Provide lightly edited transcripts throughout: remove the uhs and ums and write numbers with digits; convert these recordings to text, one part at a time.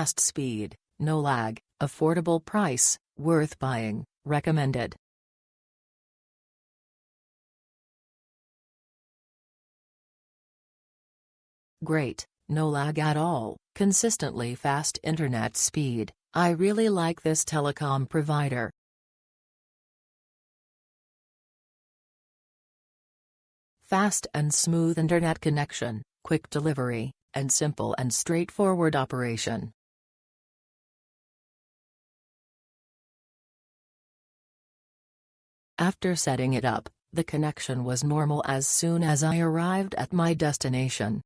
fast speed, no lag, affordable price, worth buying, recommended. Great, no lag at all, consistently fast internet speed. I really like this telecom provider. Fast and smooth internet connection, quick delivery, and simple and straightforward operation. After setting it up, the connection was normal as soon as I arrived at my destination.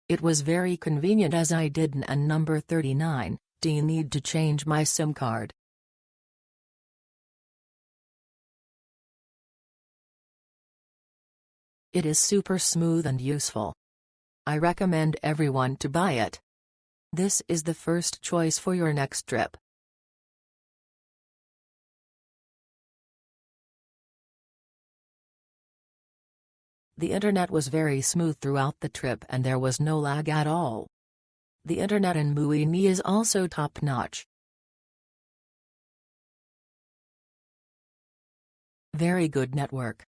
It was very convenient as I didn't and number 39, need to change my SIM card. It is super smooth and useful. I recommend everyone to buy it. This is the first choice for your next trip. The internet was very smooth throughout the trip and there was no lag at all. The internet in Muini is also top-notch. Very good network.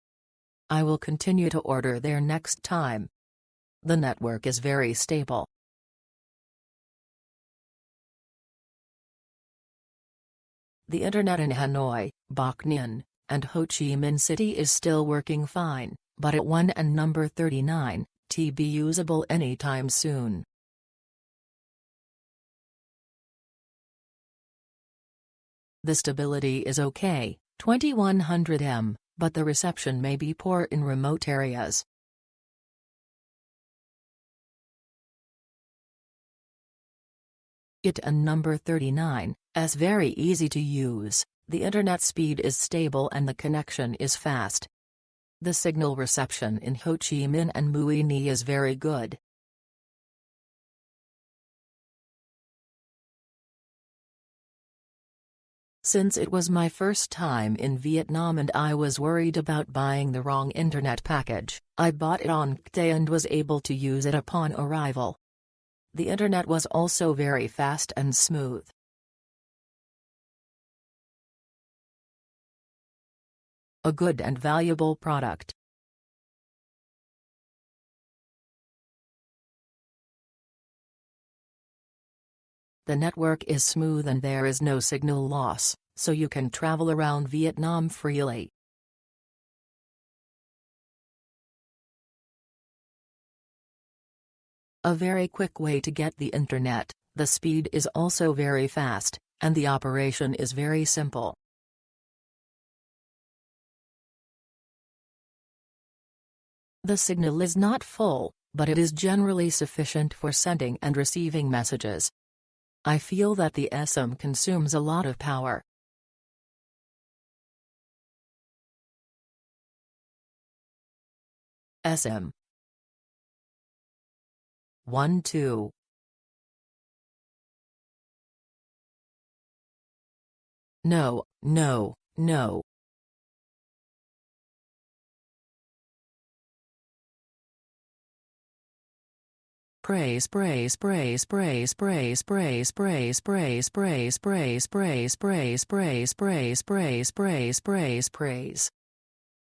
I will continue to order there next time. The network is very stable. The internet in Hanoi, Bac Ninh, and Ho Chi Minh City is still working fine, but at 1 and number 39, be usable anytime soon. The stability is okay, 2100 m, but the reception may be poor in remote areas. It and number 39 is very easy to use, the internet speed is stable and the connection is fast. The signal reception in Ho Chi Minh and Muini is very good. Since it was my first time in Vietnam and I was worried about buying the wrong internet package, I bought it on KKday and was able to use it upon arrival. The internet was also very fast and smooth. A good and valuable product. The network is smooth and there is no signal loss, so you can travel around Vietnam freely. A very quick way to get the internet, the speed is also very fast, and the operation is very simple. The signal is not full, but it is generally sufficient for sending and receiving messages. I feel that the eSIM consumes a lot of power. eSIM 12. No, no, no. Praise, praise, praise, praise, praise, praise, praise, praise, praise, praise, praise, praise, praise, praise, praise, praise, praise, praise.